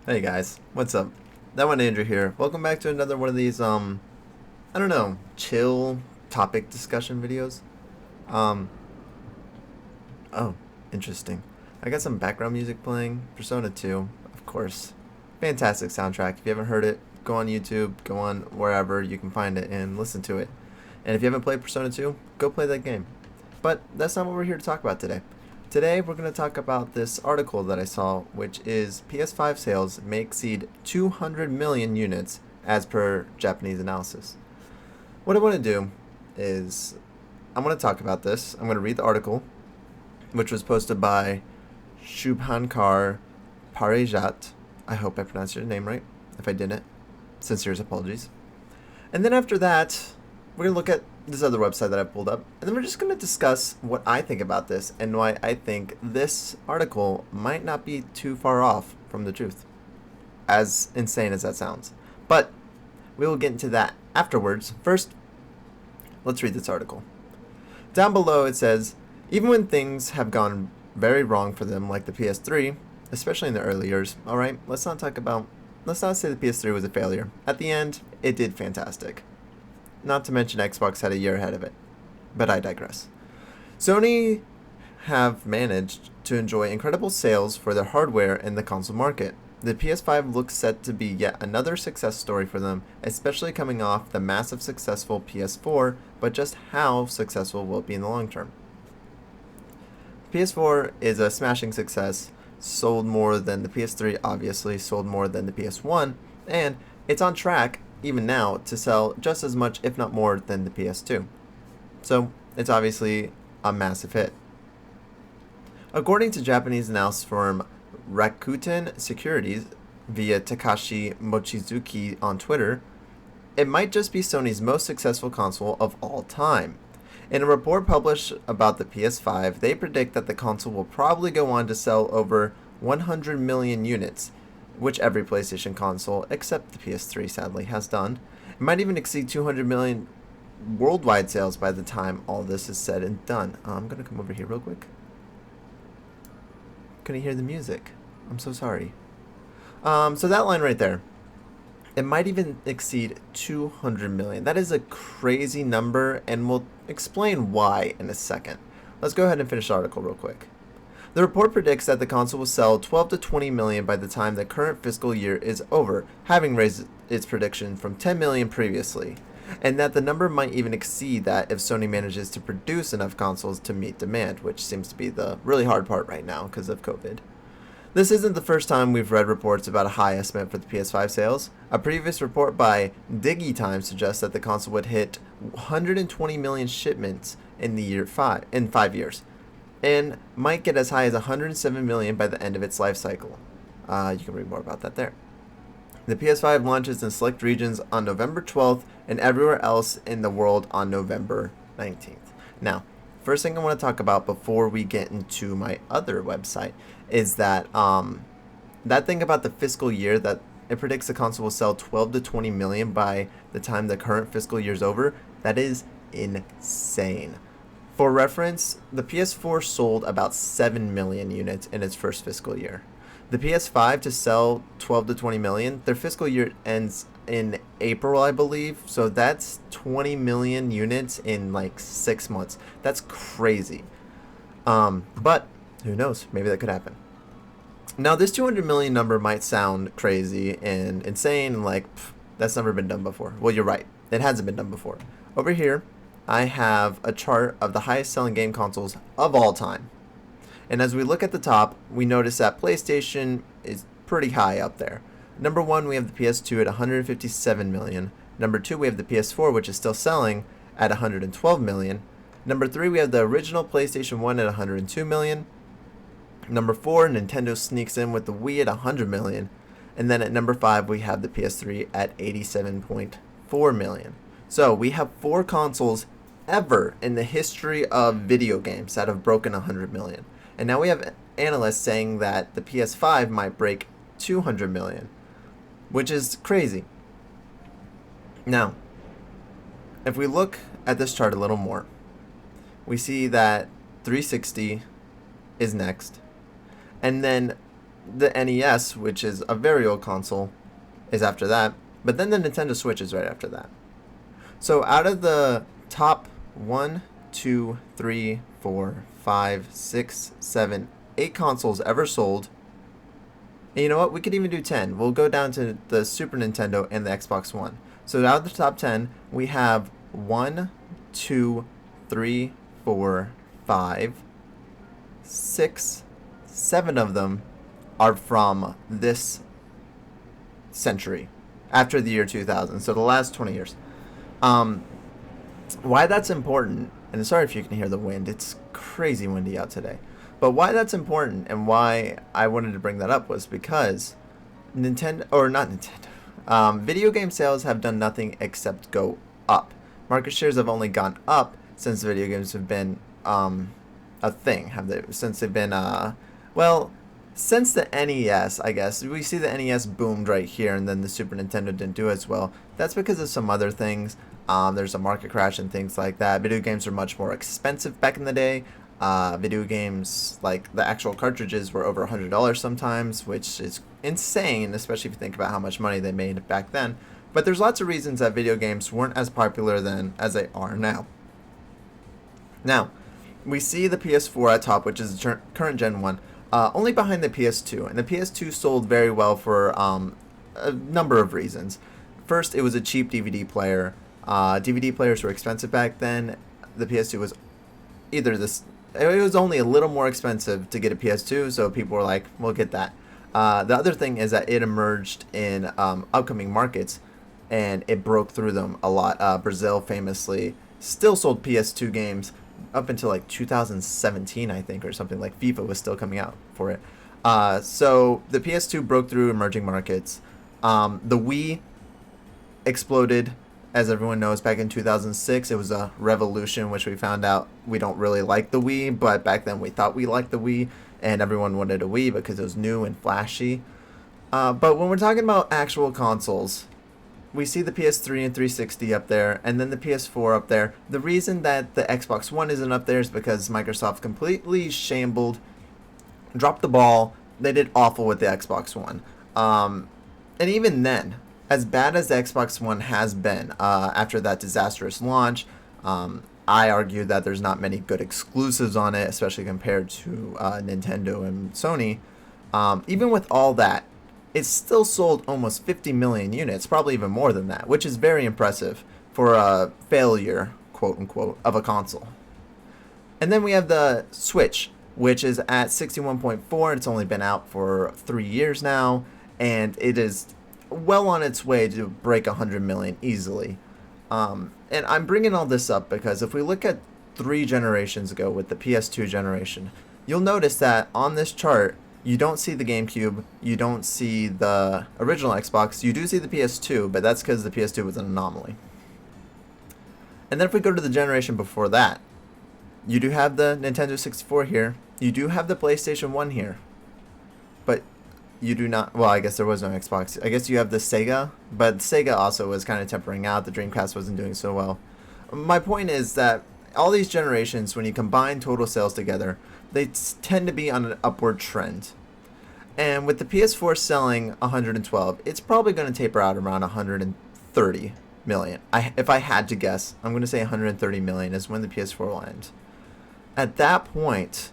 Hey guys, what's up? That one Andrew here. Welcome back to another one of these I don't know, chill topic discussion videos. Um oh, interesting. I got some background music playing. Persona 2, of course. Fantastic soundtrack. If you haven't heard it, go on YouTube, go on wherever you can find it and listen to it. And if you haven't played Persona 2, go play that game. But that's not what we're here to talk about today. Today, we're going to talk about this article that I saw, which is PS5 sales may exceed 200 million units as per Japanese analysis. What I want to do is I'm going to talk about this. I'm going to read the article, which was posted by Shubhankar Parijat. I hope I pronounced your name right. If I didn't, sincere apologies. And then after that, we're going to look at this other website that I pulled up, and then we're just going to discuss what I think about this and why I think this article might not be too far off from the truth, as insane as that sounds. But we will get into that afterwards. First, let's read this article. Down below it says, even when things have gone very wrong for them, like the PS3, especially in the early years, alright, let's not say the PS3 was a failure. At the end, it did fantastic. Not to mention Xbox had a year ahead of it. But I digress. Sony have managed to enjoy incredible sales for their hardware in the console market. The PS5 looks set to be yet another success story for them, especially coming off the massive successful PS4, but just how successful will it be in the long term? PS4 is a smashing success, sold more than the PS3, obviously, sold more than the PS1, and it's on track even now to sell just as much, if not more, than the PS2. So it's obviously a massive hit. According to Japanese analysis firm Rakuten Securities via Takashi Mochizuki on Twitter, it might just be Sony's most successful console of all time. In a report published about the PS5, they predict that the console will probably go on to sell over 100 million units, which every PlayStation console, except the PS3 sadly, has done. It might even exceed 200 million worldwide sales by the time all this is said and done. I'm going to come over here real quick. Couldn't hear the music. I'm so sorry. So that line right there, it might even exceed 200 million. That is a crazy number, and we'll explain why in a second. Let's go ahead and finish the article real quick. The report predicts that the console will sell 12 to 20 million by the time the current fiscal year is over, having raised its prediction from 10 million previously, and that the number might even exceed that if Sony manages to produce enough consoles to meet demand, which seems to be the really hard part right now because of COVID. This isn't the first time we've read reports about a high estimate for the PS5 sales. A previous report by DigiTime suggests that the console would hit 120 million shipments in 5 years, and might get as high as 107 million by the end of its life cycle. You can read more about that there. The PS5 launches in select regions on November 12th and everywhere else in the world on November 19th. Now, first thing I want to talk about before we get into my other website is that that thing about the fiscal year, that it predicts the console will sell 12 to 20 million by the time the current fiscal year is over. That is insane. For reference, the PS4 sold about 7 million units in its first fiscal year. The PS5 to sell 12 to 20 million, their fiscal year ends in April, I believe. So that's 20 million units in like 6 months. That's crazy. But who knows? Maybe that could happen. Now, this 200 million number might sound crazy and insane, and like, that's never been done before. Well, you're right. It hasn't been done before. Over here, I have a chart of the highest selling game consoles of all time. And as we look at the top, we notice that PlayStation is pretty high up there. Number 1, we have the PS2 at 157 million. Number 2, we have the PS4, which is still selling at 112 million. Number 3, we have the original PlayStation 1 at 102 million. Number 4, Nintendo sneaks in with the Wii at 100 million. And then at number 5, we have the PS3 at 87.4 million. So we have 4 consoles ever in the history of video games that have broken 100 million. And now we have analysts saying that the PS5 might break 200 million, which is crazy. Now, if we look at this chart a little more, we see that 360 is next. And then the NES, which is a very old console, is after that. But then the Nintendo Switch is right after that. So out of the top 1, 2, 3, 4, 5, 6, 7, 8 consoles ever sold, and you know what? We could even do 10. We'll go down to the Super Nintendo and the Xbox One. So out of the top 10, we have 1, 2, 3, 4, 5, 6, 7 of them are from this century, after the year 2000. So the last 20 years. Why that's important, and sorry if you can hear the wind, it's crazy windy out today. But why that's important and why I wanted to bring that up was because video game sales have done nothing except go up. Market shares have only gone up since video games have been a thing. Since the NES, I guess. We see the NES boomed right here, and then the Super Nintendo didn't do as well. That's because of some other things. There's a market crash and things like that. Video games are much more expensive back in the day. Video games, like the actual cartridges, were over $100 sometimes, which is insane, especially if you think about how much money they made back then. But there's lots of reasons that video games weren't as popular then as they are now. Now, we see the PS4 at top, which is the current Gen 1, only behind the PS2. And the PS2 sold very well for a number of reasons. First, it was a cheap DVD player. DVD players were expensive back then. The PS2 was it was only a little more expensive to get a PS2, so people were like, we'll get that. The other thing is that it emerged in upcoming markets, and it broke through them a lot. Brazil famously still sold PS2 games up until like 2017, I think, or something. Like FIFA was still coming out for it. So the PS2 broke through emerging markets. The Wii exploded, as everyone knows, back in 2006. It was a revolution, which we found out we don't really like the Wii, but back then we thought we liked the Wii, and everyone wanted a Wii because it was new and flashy. But when we're talking about actual consoles, we see the PS3 and 360 up there, and then the PS4 up there. The reason that the Xbox One isn't up there is because Microsoft completely dropped the ball. They did awful with the Xbox One. And even then, as bad as the Xbox One has been after that disastrous launch, I argue that there's not many good exclusives on it, especially compared to Nintendo and Sony. Even with all that, it still sold almost 50 million units, probably even more than that, which is very impressive for a failure, quote unquote, of a console. And then we have the Switch, which is at 61.4. It's only been out for 3 years now, and it is well on its way to break 100 million easily. And I'm bringing all this up because if we look at 3 generations ago with the PS2 generation, you'll notice that on this chart, you don't see the GameCube, you don't see the original Xbox, you do see the PS2, but that's because the PS2 was an anomaly. And then if we go to the generation before that, you do have the Nintendo 64 here, you do have the PlayStation 1 here, but you do not, well, I guess there was no Xbox. I guess you have the Sega, but Sega also was kind of tempering out. The Dreamcast wasn't doing so well. My point is that all these generations, when you combine total sales together, they tend to be on an upward trend. And with the PS4 selling 112, it's probably going to taper out around 130 million. If I had to guess, I'm going to say 130 million is when the PS4 will end. At that point,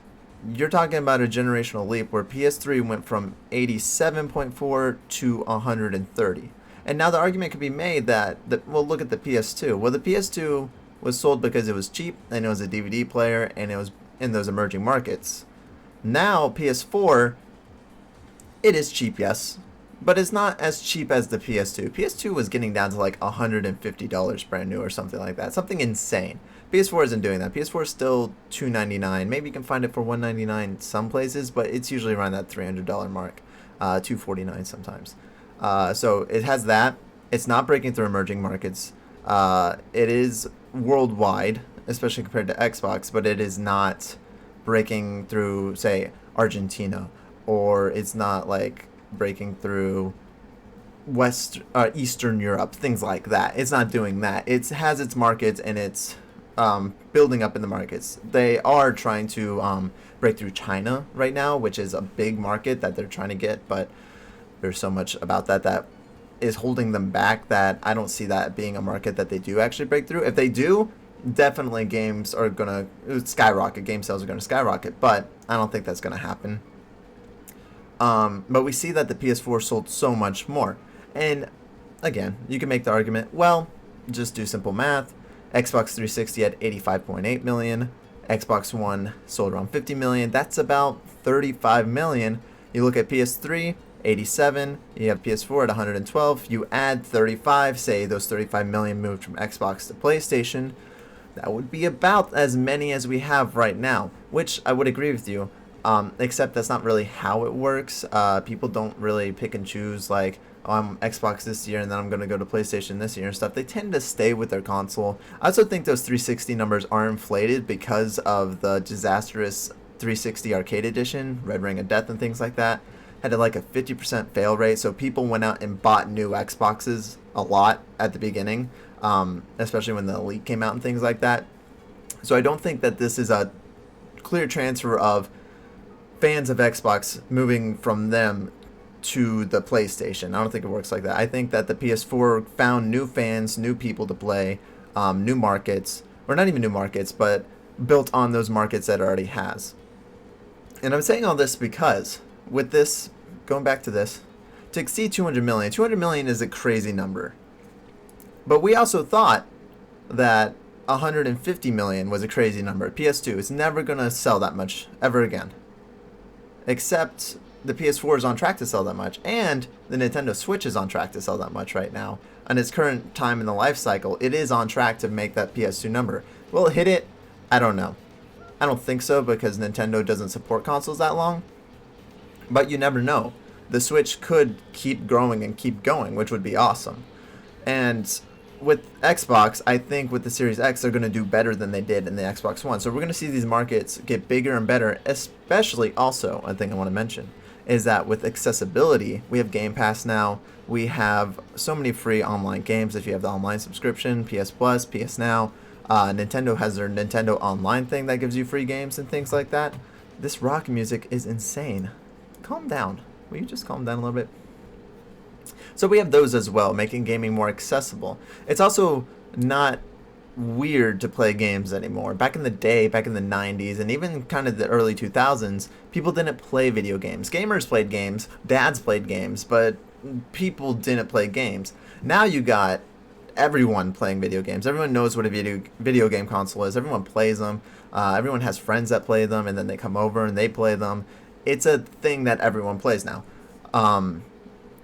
you're talking about a generational leap where PS3 went from 87.4 to 130. And now the argument could be made that, well, look at the PS2. Well, the PS2 was sold because it was cheap, and it was a DVD player, and it was in those emerging markets. Now, PS4, it is cheap, yes, but it's not as cheap as the PS2. PS2 was getting down to like $150 brand new or something like that. Something insane. PS4 isn't doing that. PS4 is still $299. Maybe you can find it for $199 some places, but it's usually around that $300 mark, $249 sometimes. So it has that. It's not breaking through emerging markets. It is worldwide, especially compared to Xbox, but it is not breaking through, say, Argentina, or it's not like breaking through Eastern Europe, things like that. It's not doing that. It has its markets, and it's building up in the markets. They are trying to break through China right now, which is a big market that they're trying to get, but there's so much about that is holding them back that I don't see that being a market that they do actually break through. If they do, definitely games are going to skyrocket. Game sales are going to skyrocket, but I don't think that's going to happen. But we see that the PS4 sold so much more. And again, you can make the argument, well, just do simple math. Xbox 360 had 85.8 million. Xbox One sold around 50 million. That's about 35 million. You look at PS3, 87. You have PS4 at 112. You add 35, say those 35 million moved from Xbox to PlayStation. That would be about as many as we have right now, which I would agree with you. Except that's not really how it works. People don't really pick and choose like, oh, I'm Xbox this year and then I'm going to go to PlayStation this year and stuff. They tend to stay with their console. I also think those 360 numbers are inflated because of the disastrous 360 Arcade Edition, Red Ring of Death and things like that. Had like a 50% fail rate, so people went out and bought new Xboxes a lot at the beginning, especially when the Elite came out and things like that. So I don't think that this is a clear transfer of fans of Xbox moving from them to the PlayStation. I don't think it works like that. I think that the PS4 found new fans, new people to play, new markets, or not even new markets, but built on those markets that it already has. And I'm saying all this because with this, going back to this, to exceed 200 million is a crazy number. But we also thought that 150 million was a crazy number. PS2 is never going to sell that much ever again. Except the PS4 is on track to sell that much, and the Nintendo Switch is on track to sell that much right now. On its current time in the life cycle, it is on track to make that PS2 number. Will it hit it? I don't know. I don't think so because Nintendo doesn't support consoles that long. But you never know. The Switch could keep growing and keep going, which would be awesome. And with Xbox, I think with the Series X, they're going to do better than they did in the Xbox One. So we're going to see these markets get bigger and better, especially also, a thing I want to mention, is that with accessibility, we have Game Pass now. We have so many free online games if you have the online subscription, PS Plus, PS Now. Nintendo has their Nintendo Online thing that gives you free games and things like that. This rock music is insane. Calm down. Will you just calm down a little bit? So we have those as well, making gaming more accessible. It's also not weird to play games anymore. Back in the day, back in the 90s, and even kind of the early 2000s, people didn't play video games. Gamers played games, dads played games, but people didn't play games. Now you got everyone playing video games. Everyone knows what a video game console is. Everyone plays them. Everyone has friends that play them, and then they come over and they play them. It's a thing that everyone plays now.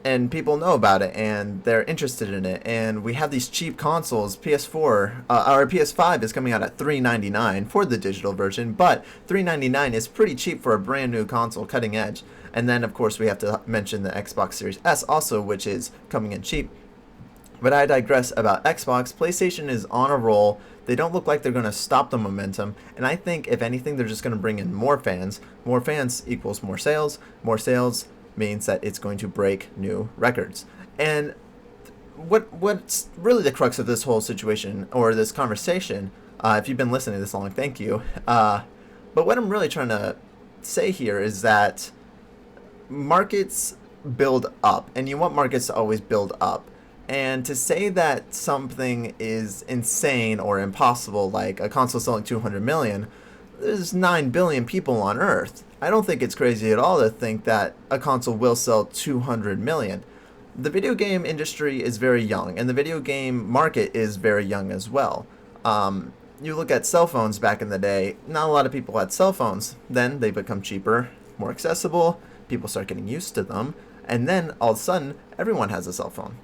And people know about it, and they're interested in it. And we have these cheap consoles. PS4, or PS5 is coming out at $399 for the digital version, but $399 is pretty cheap for a brand new console, cutting edge. And then, of course, we have to mention the Xbox Series S also, which is coming in cheap. But I digress about Xbox. PlayStation is on a roll. They don't look like they're going to stop the momentum. And I think, if anything, they're just going to bring in more fans. More fans equals more sales. More sales means that it's going to break new records. And what's really the crux of this whole situation, or this conversation, if you've been listening this long, thank you. But what I'm really trying to say here is that markets build up, and you want markets to always build up. And to say that something is insane or impossible, like a console selling 200 million, there's 9 billion people on Earth. I don't think it's crazy at all to think that a console will sell 200 million. The video game industry is very young, and the video game market is very young as well. You look at cell phones back in the day, not a lot of people had cell phones. Then they become cheaper, more accessible, people start getting used to them, and then all of a sudden, everyone has a cell phone.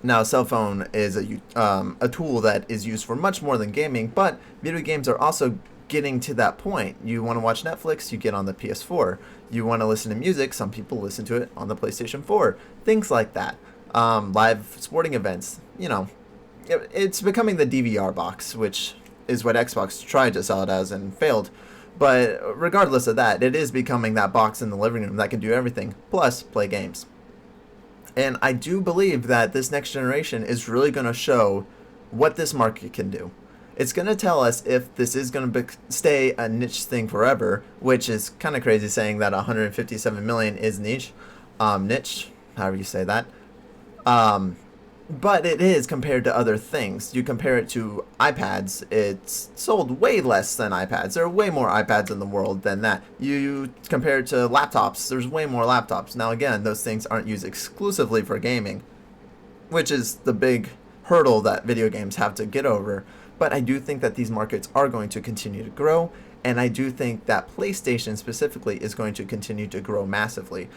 Now, a cell phone is a tool that is used for much more than gaming, but video games are also getting to that point. You want to watch Netflix, you get on the PS4. You want to listen to music, some people listen to it on the PlayStation 4. Things like that. Live sporting events, it's becoming the DVR box, which is what Xbox tried to sell it as and failed. But regardless of that, it is becoming that box in the living room that can do everything, plus play games. And I do believe that this next generation is really going to show what this market can do. It's going to tell us if this is going to stay a niche thing forever, which is kind of crazy saying that 157 million is niche, however you say that. But it is compared to other things. You compare it to iPads, it's sold way less than iPads. There are way more iPads in the world than that. You compare it to laptops, there's way more laptops. Now again, those things aren't used exclusively for gaming, which is the big hurdle that video games have to get over. But I do think that these markets are going to continue to grow, and I do think that PlayStation specifically is going to continue to grow massively.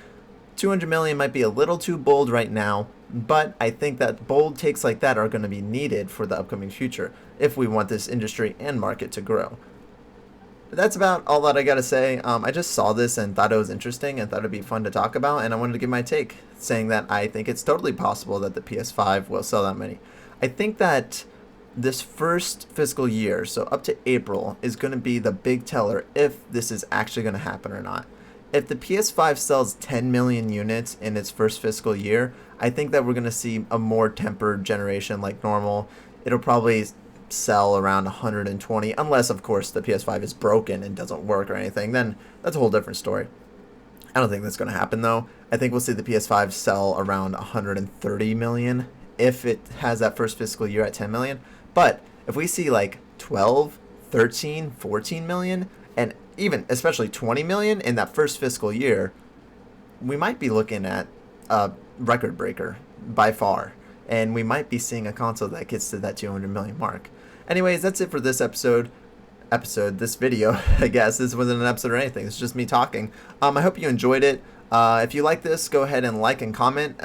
200 million might be a little too bold right now, but I think that bold takes like that are going to be needed for the upcoming future if we want this industry and market to grow. But that's about all that I gotta say. I just saw this and thought it was interesting and thought it'd be fun to talk about, and I wanted to give my take, saying that I think it's totally possible that the PS5 will sell that many. I think that this first fiscal year, so up to April, is going to be the big teller if this is actually going to happen or not. If the PS5 sells 10 million units in its first fiscal year, I think that we're going to see a more tempered generation like normal. It'll probably sell around 120, unless of course the PS5 is broken and doesn't work or anything, then that's a whole different story. I don't think that's going to happen though. I think we'll see the PS5 sell around 130 million if it has that first fiscal year at 10 million. But if we see like 12, 13, 14 million, and even especially 20 million in that first fiscal year, we might be looking at a record breaker by far. And we might be seeing a console that gets to that 200 million mark. Anyways, that's it for this this video, I guess. This wasn't an episode or anything. It's just me talking. I hope you enjoyed it. If you like this, go ahead and like and comment.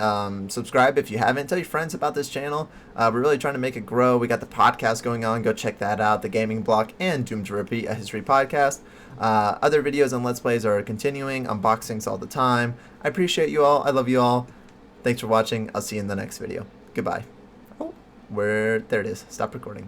Subscribe if you haven't. Tell your friends about this channel. We're really trying to make it grow. We got the podcast going on. Go check that out. The Gaming Block and Doomed to Repeat, a history podcast. Other videos and Let's Plays are continuing. Unboxings all the time. I appreciate you all. I love you all. Thanks for watching. I'll see you in the next video. Goodbye. Oh, there it is. Stop recording.